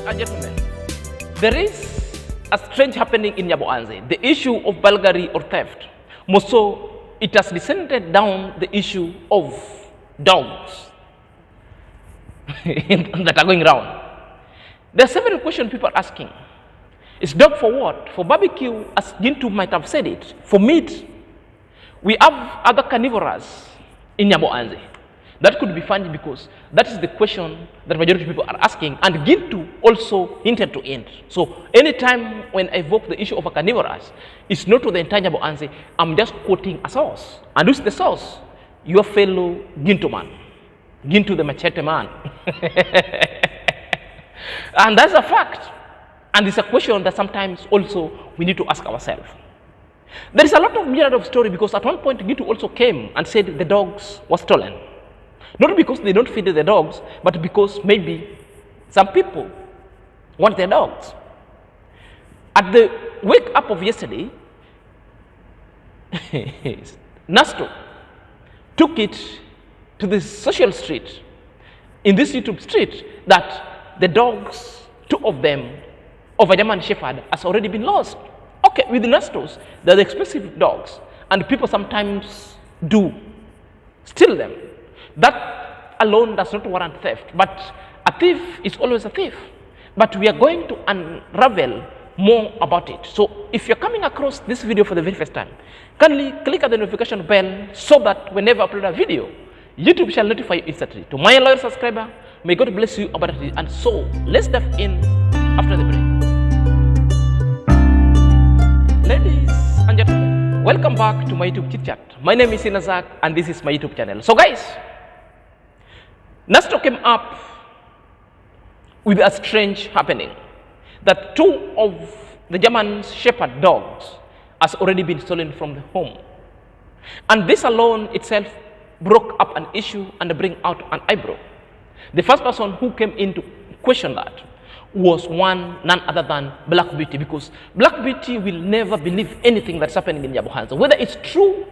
and gentlemen, there is a strange happening in Nyaboanze, the issue of burglary or theft. More so, it has descended down the issue of dogs that are going around. There are several questions people are asking. Is dog for what? For barbecue, as Gintu might have said it. For meat, we have other carnivores in Nyaboanze. That could be funny because that is the question that majority of people are asking, and Gintu also hinted to it. So anytime when I evoke the issue of a carnivorous, it's not to the entire Nyaboanze, I'm just quoting a source. And who's the source? Your fellow Gintu man. Gintu the machete man. And that's a fact. And it's a question that sometimes also we need to ask ourselves. There is a lot of myriad of story because at one point Gintu also came and said the dogs were stolen. Not because they don't feed the dogs, but because maybe some people want their dogs. At the wake up of yesterday, Nasto took it to the social street, in this YouTube street, that the dogs, two of them, of a German Shepherd, has already been lost. Okay, with the Nastos, they're the expensive dogs, and people sometimes do steal them. That alone does not warrant theft, but a thief is always a thief. But we are going to unravel more about it. So if you're coming across this video for the very first time, kindly click on the notification bell so that whenever I upload a video, YouTube shall notify you instantly. To my loyal subscriber, may God bless you abundantly. And so let's dive in after the break. Ladies and gentlemen, welcome back to my YouTube chit chat. My name is Inazak and this is my YouTube channel. So guys, Nasto came up with a strange happening that two of the German Shepherd dogs has already been stolen from the home. And this alone itself broke up an issue and bring out an eyebrow. The first person who came in to question that was none other than Black Beauty, because Black Beauty will never believe anything that's happening in Nyaboanze. Whether it's true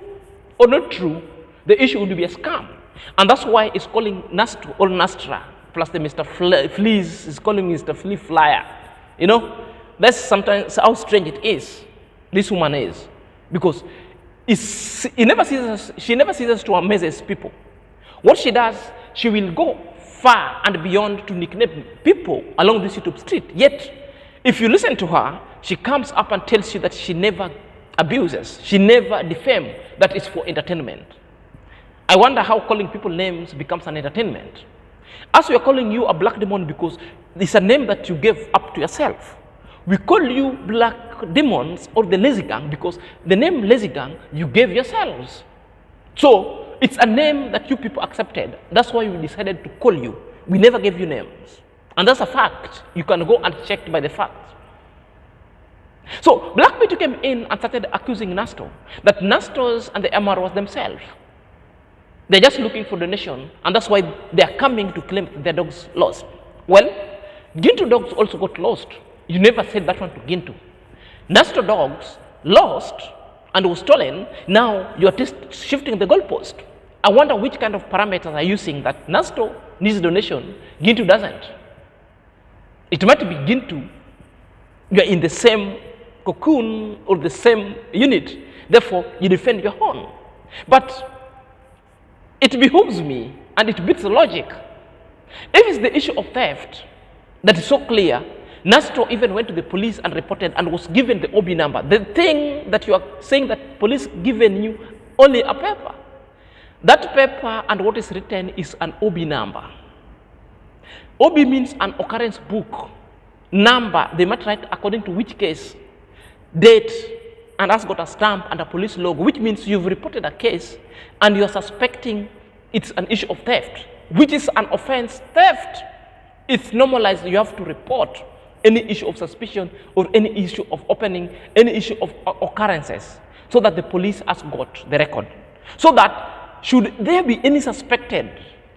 or not true, the issue would be a scam. And that's why it's calling Nasto or Nastra, plus the Mr. Fleas is calling Mr. Flea Flyer. You know, that's sometimes how strange it is, this woman is. Because she never ceases to amaze people. What she does, she will go far and beyond to nickname people along this YouTube street. Yet, if you listen to her, she comes up and tells you that she never abuses, she never defames, that is for entertainment. I wonder how calling people names becomes an entertainment. As we are calling you a black demon because it's a name that you gave up to yourself. We call you black demons or the lazy gang because the name lazy gang you gave yourselves. So it's a name that you people accepted. That's why we decided to call you. We never gave you names. And that's a fact. You can go and check by the fact. So Black Beauty came in and started accusing Nasto that Nastos and the MROs themselves, they're just looking for donation, and that's why they're coming to claim their dogs lost. Well, Gintu dogs also got lost. You never said that one to Gintu. Nasto dogs lost and was stolen. Now you're just shifting the goalpost. I wonder which kind of parameters are you using that Nasto needs donation, Gintu doesn't. It might be Gintu, you're in the same cocoon or the same unit, therefore you defend your own. But it behooves me and it beats the logic. If it's the issue of theft that is so clear, Nasto even went to the police and reported and was given the OB number. The thing that you are saying that police given you only a paper. That paper and what is written is an OB number. OB means an occurrence book. Number, they might write according to which case, date, and has got a stamp and a police logo, which means you've reported a case and you're suspecting it's an issue of theft, which is an offense. Theft, it's normalized. You have to report any issue of suspicion or any issue of opening, any issue of occurrences, so that the police has got the record. So that should there be any suspected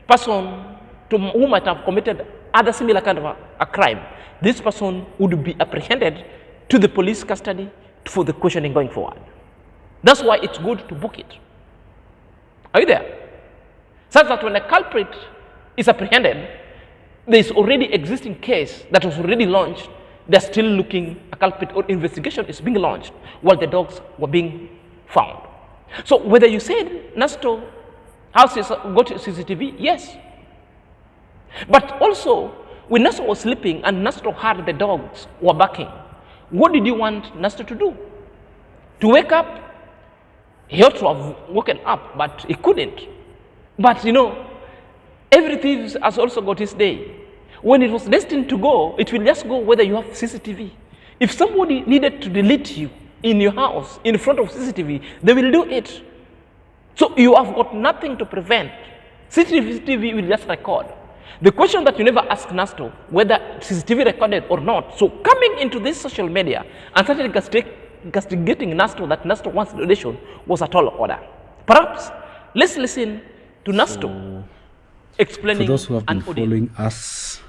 person who might have committed other similar kind of a crime, this person would be apprehended to the police custody for the questioning going forward. That's why it's good to book it. Are you there? Such that when a culprit is apprehended, there's already existing case that was already launched. They're still looking a culprit, or investigation is being launched while the dogs were being found. So whether you said Nasto has got CCTV, yes. But also, when Nasto was sleeping and Nasto heard the dogs were barking, what did you want Nasto to do? To wake up? He ought to have woken up, but he couldn't. But you know, every thief has also got his day. When it was destined to go, it will just go whether you have CCTV. If somebody needed to delete you in your house, in front of CCTV, they will do it. So you have got nothing to prevent. CCTV will just record. The question that you never ask Nasto, whether CCTV recorded or not. So coming into this social media and started castigating Nasto that Nasto wants donation was a tall order. Perhaps let's listen to Nasto explaining. For those who have been following us,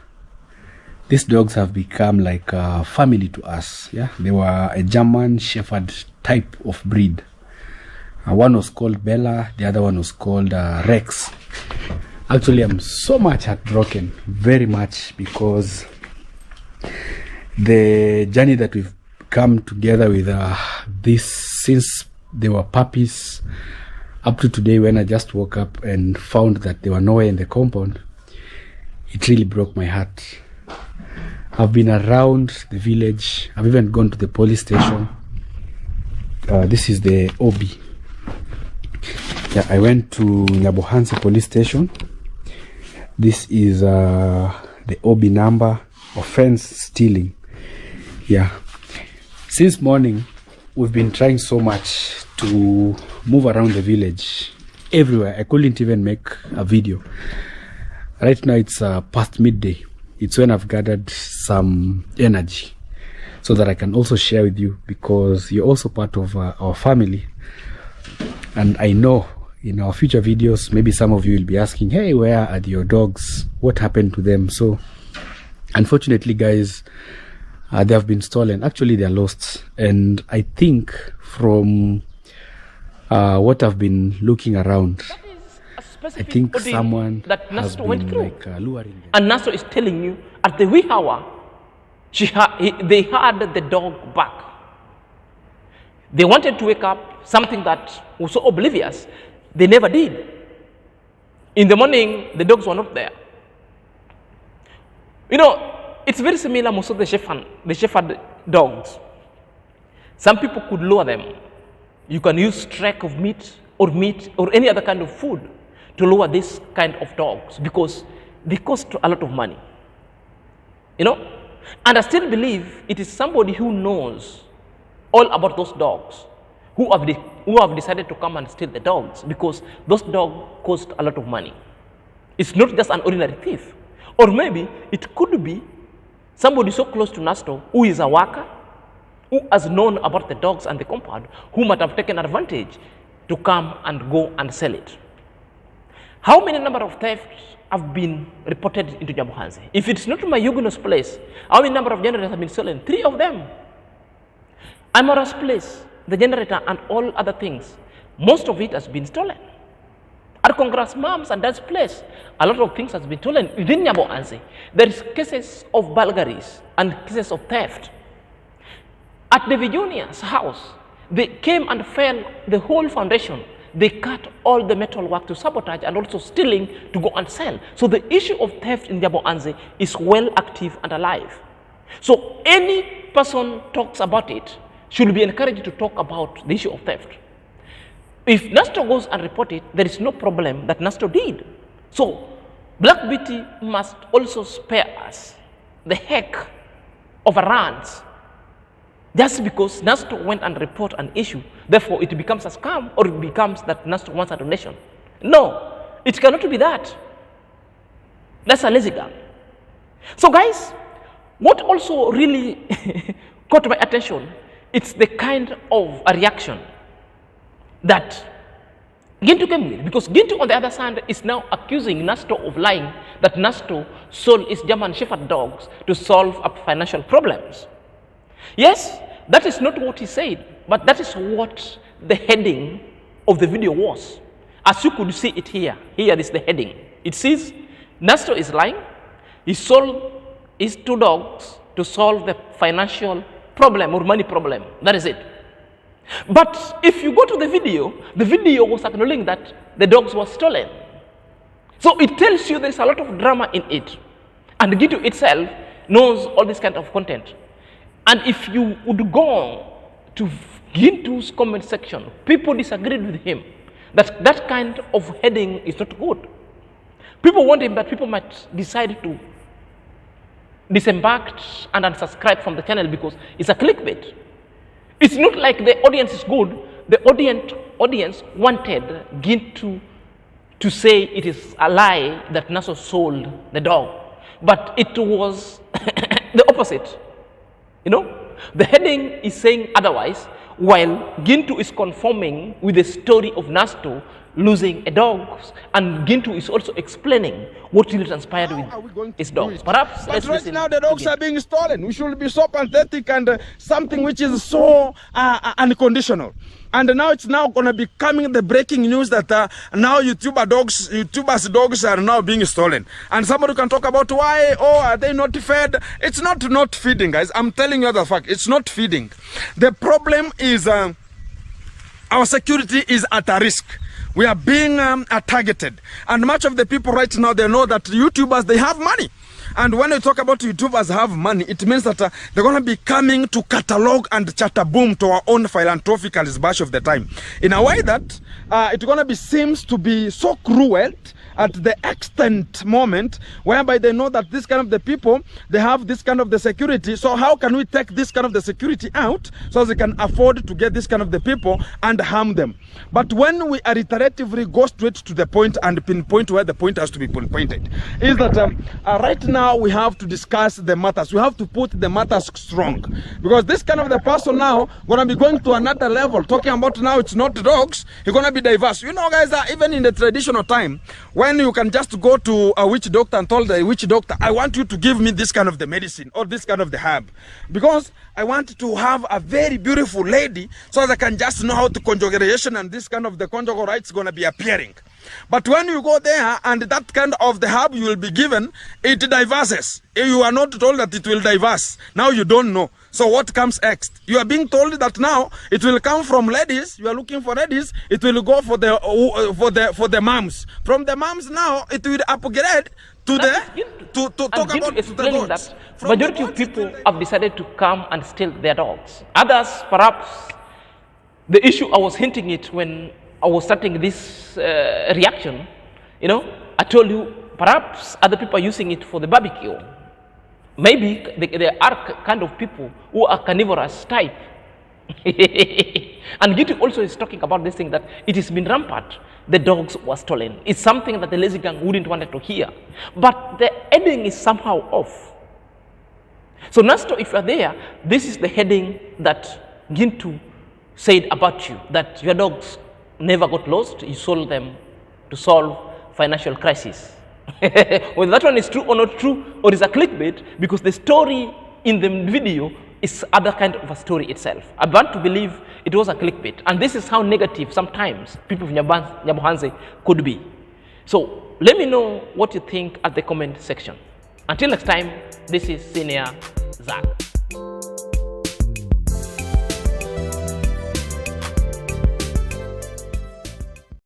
these dogs have become like a family to us. Yeah, they were a German Shepherd type of breed. One was called Bella, the other one was called Rex. Actually, I'm so much heartbroken, very much, because the journey that we've come together with this since they were puppies up to today, when I just woke up and found that they were nowhere in the compound, it really broke my heart. I've been around the village. I've even gone to the police station. This is the OB. Yeah, I went to Nyabohansi police station. This is the OB number, offense stealing. Yeah. Since morning, we've been trying so much to move around the village, everywhere. I couldn't even make a video. Right now it's past midday. It's when I've gathered some energy so that I can also share with you, because you're also part of our family. And I know in our future videos, maybe some of you will be asking, hey, where are your dogs? What happened to them? So unfortunately, guys, they have been stolen. Actually, they're lost. And I think from what I've been looking around, I think someone that has Nasto been went through. like luring them. And Nasto is telling you at the wee hour, they had the dog back. They wanted to wake up, something that was so oblivious, they never did. In the morning, the dogs were not there. You know, it's very similar most of the shepherd dogs. Some people could lure them. You can use streak of meat or any other kind of food to lure this kind of dogs, because they cost a lot of money. You know? And I still believe it is somebody who knows all about those dogs who have decided to come and steal the dogs, because those dogs cost a lot of money. It's not just an ordinary thief. Or maybe it could be somebody so close to Nasto who is a worker, who has known about the dogs and the compound, who might have taken advantage to come and go and sell it. How many number of thefts have been reported into Nyabohansi? If it's not my Yuguno's place, how many number of generators have been stolen? 3 of them. Amora's place, the generator and all other things, most of it has been stolen. At Congress Mom's and Dad's place, a lot of things has been stolen within Nyabohansi. There is cases of burglaries and cases of theft. At the Junior's house, they came and fell the whole foundation. They cut all the metal work to sabotage and also stealing to go and sell. So the issue of theft in Nyabohansi is well active and alive. So any person talks about it should be encouraged to talk about the issue of theft. If Nasto goes and report it, there is no problem that Nasto did. So Black Beauty must also spare us the heck of a rant just because Nasto went and report an issue, therefore it becomes a scam, or it becomes that Nasto wants a donation. No, it cannot be that. That's a lazy gun. So guys, what also really caught my attention, it's the kind of a reaction that Gintu came with, because Gintu on the other side is now accusing Nasto of lying, that Nasto sold his German Shepherd dogs to solve up financial problems. Yes, that is not what he said, but that is what the heading of the video was. As you could see it here, here is the heading. It says, Nasto is lying, He sold his 2 dogs to solve the financial problem or money problem. That is it. But if you go to the video was acknowledging that the dogs were stolen. So it tells you there's a lot of drama in it. And Gintu itself knows all this kind of content. And if you would go to Gintu's comment section, people disagreed with him that that kind of heading is not good. People want him, but people might decide to disembark and unsubscribe from the channel because it's a clickbait. It's not like the audience is good. The audience wanted Gintu to say it is a lie that Nasto sold the dog. But it was the opposite. You know, the heading is saying otherwise, while Gintu is conforming with the story of Nasto losing a dog, and Gintu is also explaining what really transpired with his dogs. Perhaps but right now the dogs are being stolen. We should be so pathetic and something which is so unconditional. And now it's now going to be coming the breaking news that now YouTubers' dogs are now being stolen. And somebody can talk about why, are they not fed? It's not feeding, guys. I'm telling you the fact. It's not feeding. The problem is our security is at a risk. We are being targeted. And much of the people right now, they know that YouTubers, they have money. And when we talk about YouTubers have money, it means that they're going to be coming to catalog and chatter boom to our own philanthropical bash of the time. In a way that it's going to be seems to be so cruel at the extent moment whereby they know that this kind of the people, they have this kind of the security. So how can we take this kind of the security out so they can afford to get this kind of the people and harm them? But when we iteratively go straight to the point and pinpoint where the point has to be pinpointed, is that right now we have to discuss the matters. We have to put the matters strong, because this kind of the person now gonna be going to another level, talking about now it's not dogs, you're gonna be diverse. You know, guys, even in the traditional time, when you can just go to a witch doctor and tell the witch doctor, I want you to give me this kind of the medicine or this kind of the herb, because I want to have a very beautiful lady so that I can just know how to conjugation, and this kind of the conjugal rights going to be appearing. But when you go there and that kind of the herb you will be given, it diverses. You are not told that it will diverse. Now you don't know. So what comes next? You are being told that now it will come from ladies. You are looking for ladies. It will go for the moms. From the moms now it will upgrade to to talk about the goats. That majority of people have decided to come and steal their dogs. Others, perhaps, the issue I was hinting it when I was starting this reaction, you know, I told you perhaps other people are using it for the barbecue. Maybe there are kind of people who are carnivorous type. And Gintu also is talking about this thing that it has been rampant. The dogs were stolen. It's something that the lazy gang wouldn't want to hear. But the heading is somehow off. So Nasto, if you're there, this is the heading that Gintu said about you, that your dogs never got lost, you sold them to solve financial crisis. Whether that one is true or not true, or is a clickbait, because the story in the video is other kind of a story itself. I want to believe it was a clickbait, and this is how negative sometimes people of Nyabohanse could be. So let me know what you think at the comment section. Until next time, this is Senior Zach.